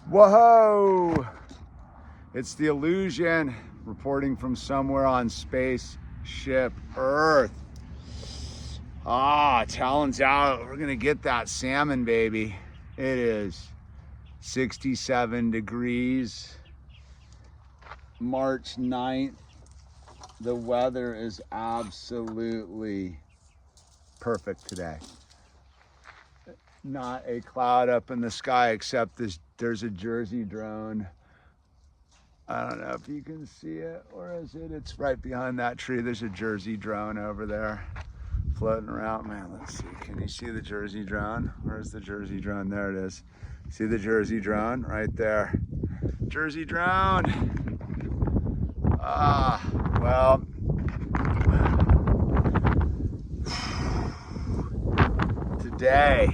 Whoa! It's the Illusion reporting from somewhere on spaceship Earth. Talon's out. We're gonna get that salmon, baby. It is 67 degrees. March 9th. The weather is absolutely perfect today. Not a cloud up in the sky except there's a Jersey drone. I don't know if you can see it, or is it? It's right behind that tree. There's a Jersey drone over there floating around. Man, let's see. Can you see the Jersey drone? Where's the Jersey drone? There it is. See the Jersey drone right there? Jersey drone. Well. Today.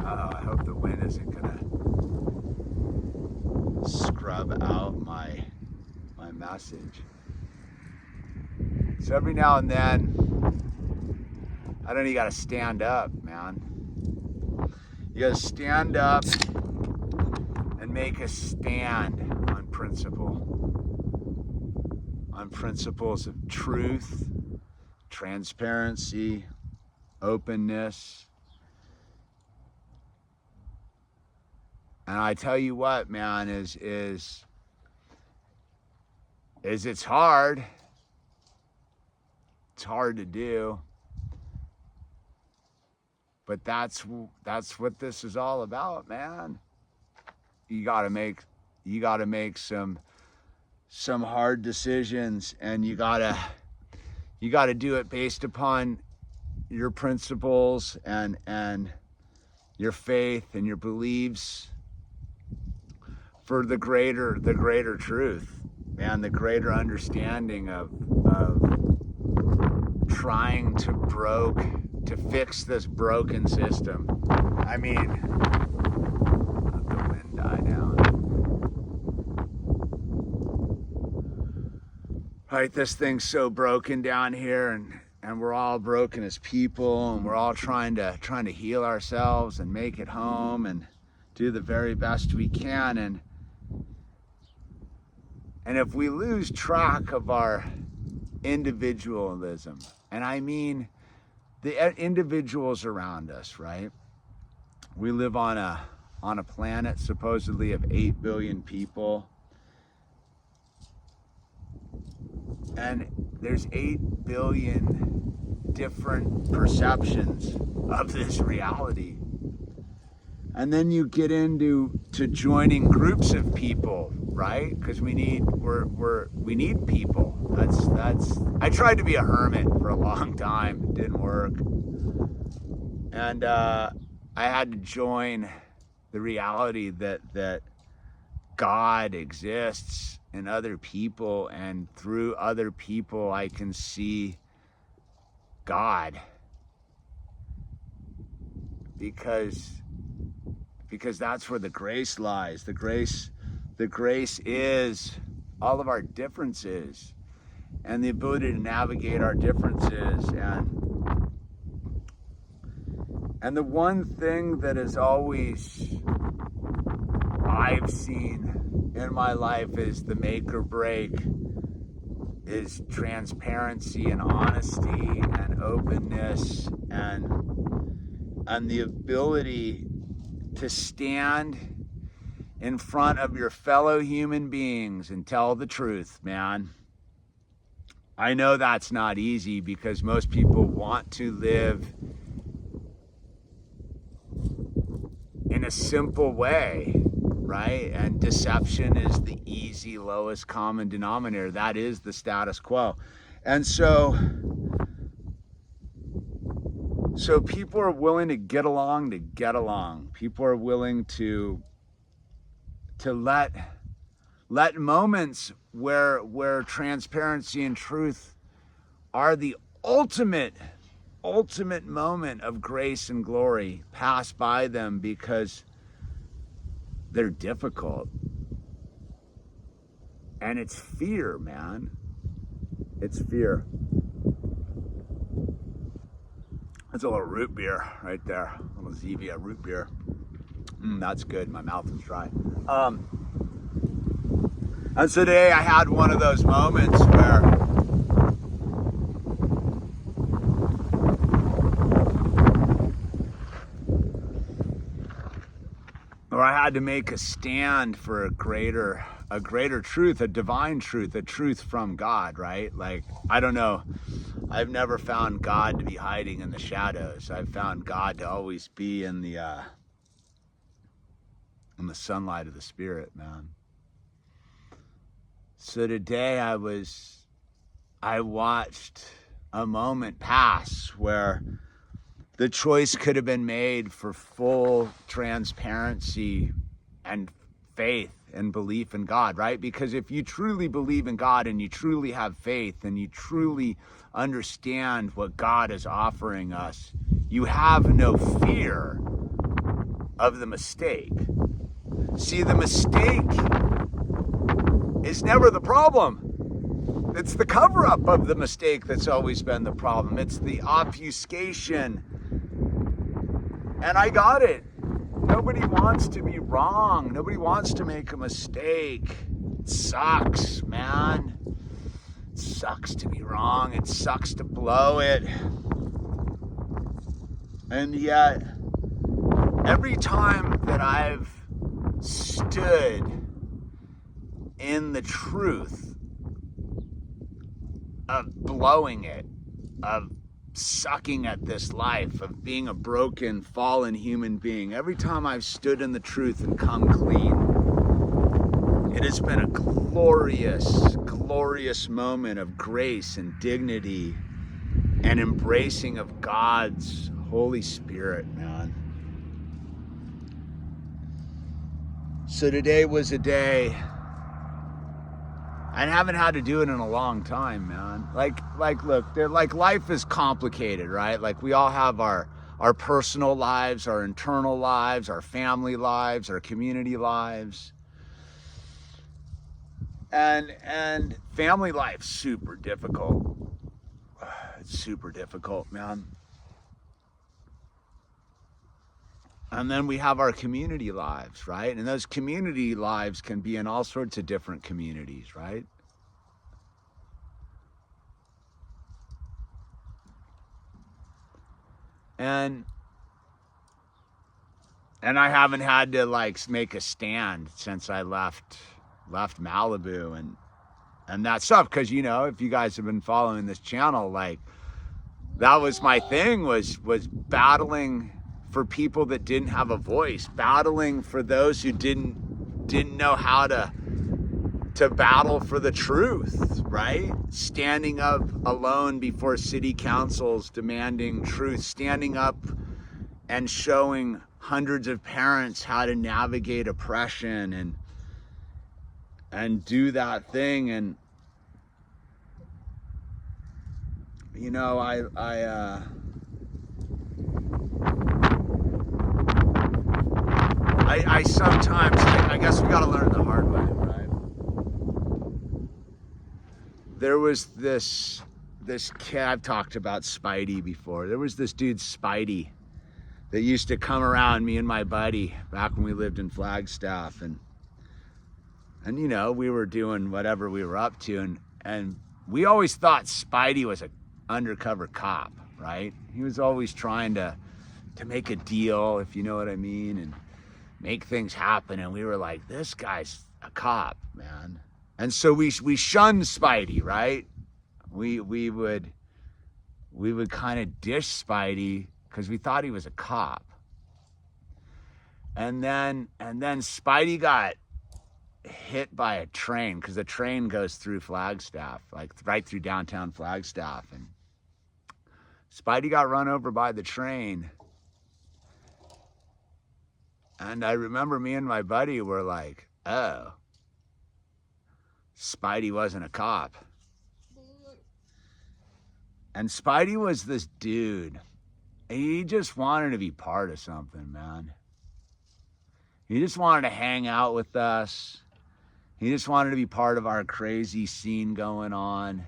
I hope the wind isn't gonna scrub out my message. So every now and then, I don't know, you gotta stand up, man. You gotta stand up and make a stand on principle. On principles of truth, transparency, openness. And I tell you what, man, is it's hard. It's hard to do. But that's what this is all about, man. You gotta make some hard decisions, and you gotta do it based upon your principles and your faith and your beliefs for the greater truth, man, the greater understanding of trying to fix this broken system. I mean, let the wind die down. Right, this thing's so broken down here, and we're all broken as people, and we're all trying to heal ourselves and make it home and do the very best we can. And if we lose track of our individualism, and I mean the individuals around us, right? We live on a planet supposedly of 8 billion people. And there's 8 billion different perceptions of this reality. And then you get into joining groups of people, right? Because we need people. That's I tried to be a hermit for a long time. It didn't work. And I had to join the reality that God exists in other people, and through other people I can see God, because that's where the grace lies. The grace is all of our differences and the ability to navigate our differences. And the one thing that is always I've seen in my life is the make or break is transparency and honesty and openness and the ability to stand in front of your fellow human beings and tell the truth, man. I know that's not easy because most people want to live in a simple way, right? And deception is the easy, lowest common denominator. That is the status quo. And so people are willing to get along. People are willing to let moments where transparency and truth are the ultimate moment of grace and glory pass by them because they're difficult. And it's fear, man. It's fear. That's a little root beer right there, a little Zevia root beer. That's good. My mouth is dry. And so today I had one of those moments where I had to make a stand for a greater truth, a divine truth, a truth from God, right? Like, I don't know. I've never found God to be hiding in the shadows. I've found God to always be in the sunlight of the Spirit, man. So today I watched a moment pass where the choice could have been made for full transparency and faith and belief in God, right? Because if you truly believe in God and you truly have faith and you truly understand what God is offering us, you have no fear of the mistake. See, the mistake is never the problem. It's the cover-up of the mistake that's always been the problem. It's the obfuscation. And I got it. Nobody wants to be wrong. Nobody wants to make a mistake. It sucks, man. It sucks to be wrong. It sucks to blow it. And yet, every time that I've stood in the truth of blowing it, of sucking at this life, of being a broken, fallen human being, every time I've stood in the truth and come clean, it has been a glorious, glorious moment of grace and dignity and embracing of God's Holy Spirit, man. So today was a day I haven't had to do it in a long time, man. Like look, life is complicated, right? Like, we all have our personal lives, our internal lives, our family lives, our community lives. And family life's super difficult. It's super difficult, man. And then we have our community lives, right? And those community lives can be in all sorts of different communities, right? And I haven't had to like make a stand since I left Malibu and that stuff, because, you know, if you guys have been following this channel, like, that was my thing, was battling for people that didn't have a voice, battling for those who didn't know how to battle for the truth, right? Standing up alone before city councils demanding truth, standing up and showing hundreds of parents how to navigate oppression and do that thing. And you know, I sometimes think, I guess we got to learn the hard way, right? There was this kid, I've talked about Spidey before. There was this dude, Spidey, that used to come around me and my buddy back when we lived in Flagstaff, and you know, we were doing whatever we were up to, and we always thought Spidey was an undercover cop, right? He was always trying to make a deal, if you know what I mean, and make things happen. And we were like, this guy's a cop, man. And so we shunned Spidey, right? We would kind of dish Spidey because we thought he was a cop. And then Spidey got hit by a train, because the train goes through Flagstaff, like right through downtown Flagstaff, and Spidey got run over by the train. And I remember me and my buddy were like, oh, Spidey wasn't a cop. And Spidey was this dude. He just wanted to be part of something, man. He just wanted to hang out with us. He just wanted to be part of our crazy scene going on.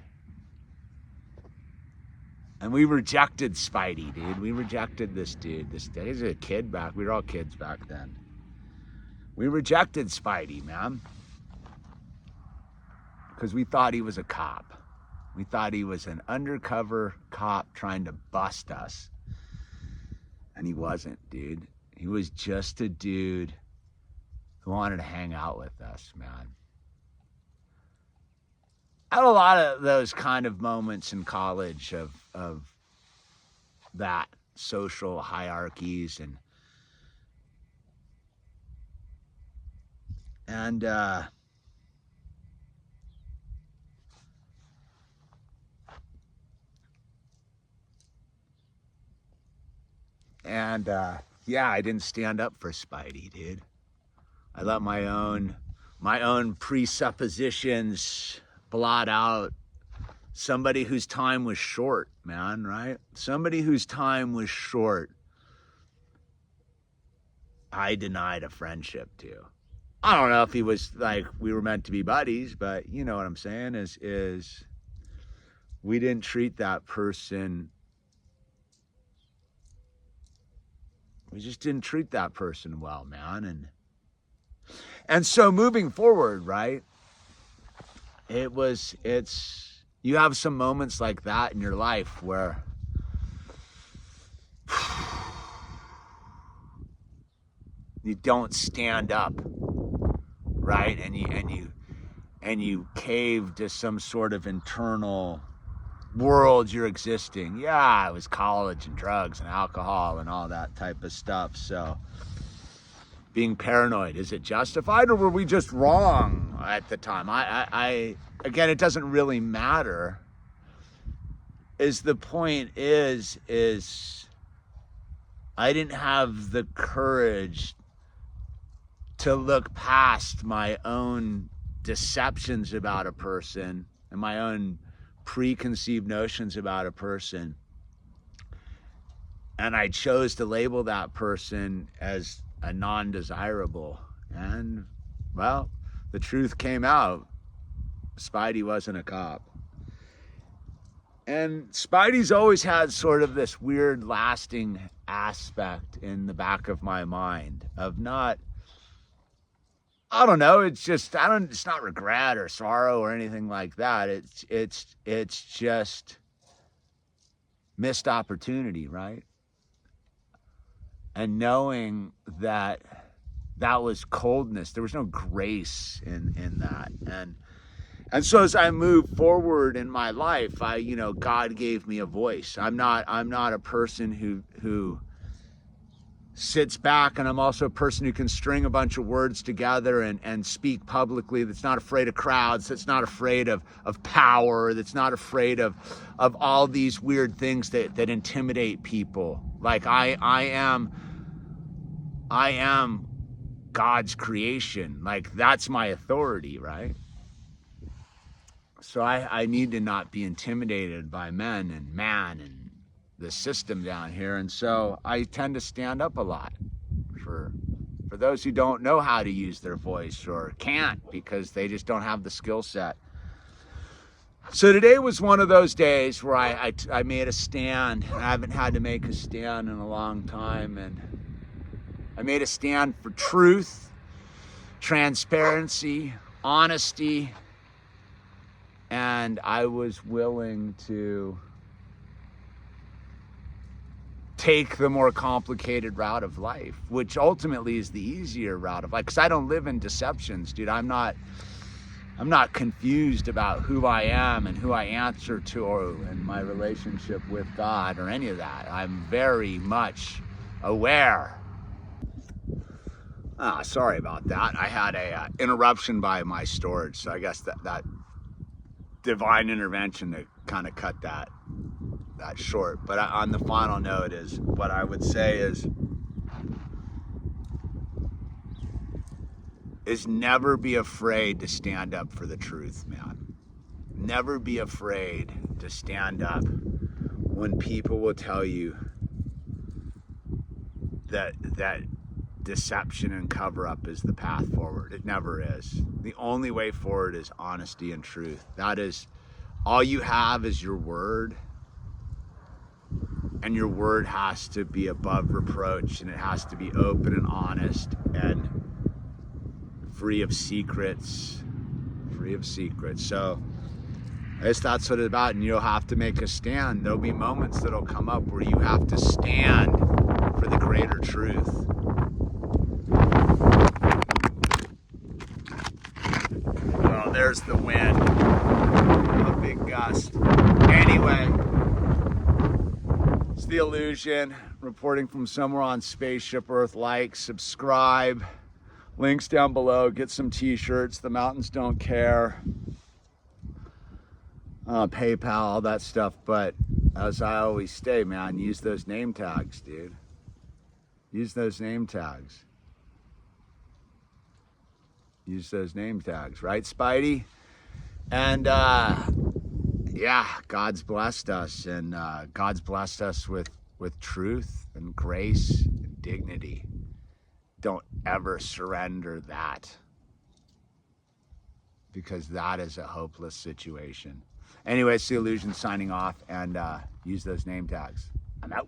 And we rejected Spidey, dude. We rejected this dude. He's a kid back. We were all kids back then. We rejected Spidey, man. Because we thought he was a cop. We thought he was an undercover cop trying to bust us. And he wasn't, dude. He was just a dude who wanted to hang out with us, man. I had a lot of those kind of moments in college of that social hierarchies and yeah, I didn't stand up for Spidey, dude. I let my own presuppositions blot out somebody whose time was short, man, right? Somebody whose time was short, I denied a friendship to. I don't know if he was like, we were meant to be buddies, but you know what I'm saying, is we didn't treat that person. We just didn't treat that person well, man. And so moving forward, right? You have some moments like that in your life where you don't stand up, right? And you cave to some sort of internal world you're existing. Yeah, it was college and drugs and alcohol and all that type of stuff. So being paranoid, is it justified, or were we just wrong at the time? I again, it doesn't really matter. The point is I didn't have the courage to look past my own deceptions about a person and my own preconceived notions about a person. And I chose to label that person as a non-desirable. And, well, the truth came out. Spidey wasn't a cop. And Spidey's always had sort of this weird lasting aspect in the back of my mind of not, I don't know, it's not regret or sorrow or anything like that. It's just missed opportunity, right? And knowing that was coldness. There was no grace in that. And so as I move forward in my life, God gave me a voice. I'm not a person who sits back, and I'm also a person who can string a bunch of words together and speak publicly, that's not afraid of crowds, that's not afraid of power, that's not afraid of all these weird things that intimidate people. Like I am God's creation. Like, that's my authority, right? So I need to not be intimidated by men and man and the system down here. And so I tend to stand up a lot for those who don't know how to use their voice or can't because they just don't have the skill set. So today was one of those days where I made a stand. I haven't had to make a stand in a long time. And I made a stand for truth, transparency, honesty, and I was willing to take the more complicated route of life, which ultimately is the easier route of life, because I don't live in deceptions, dude. I'm not confused about who I am and who I answer to and my relationship with God or any of that. I'm very much aware. Sorry about that. I had a interruption by my storage, so I guess that divine intervention to kind of cut that short. But on the final note is what I would say is never be afraid to stand up for the truth, man. Never be afraid to stand up when people will tell you that deception and cover-up is the path forward. It never is. The only way forward is honesty and truth. That is, all you have is your word, and your word has to be above reproach, and it has to be open and honest, and free of secrets, free of secrets. So I guess that's what it's about, and you'll have to make a stand. There'll be moments that'll come up where you have to stand for the greater truth. Oh, there's the wind. A big gust. Anyway, it's The Illusion, reporting from somewhere on Spaceship Earth. Like, subscribe, links down below, get some t-shirts, The Mountains Don't Care, PayPal, all that stuff. But as I always say, man, use those name tags, dude. Use those name tags. Use those name tags, right, Spidey? And yeah, God's blessed us, and God's blessed us with truth and grace and dignity. Don't ever surrender that, because that is a hopeless situation. Anyway, it's The Illusion signing off, and use those name tags. I'm out.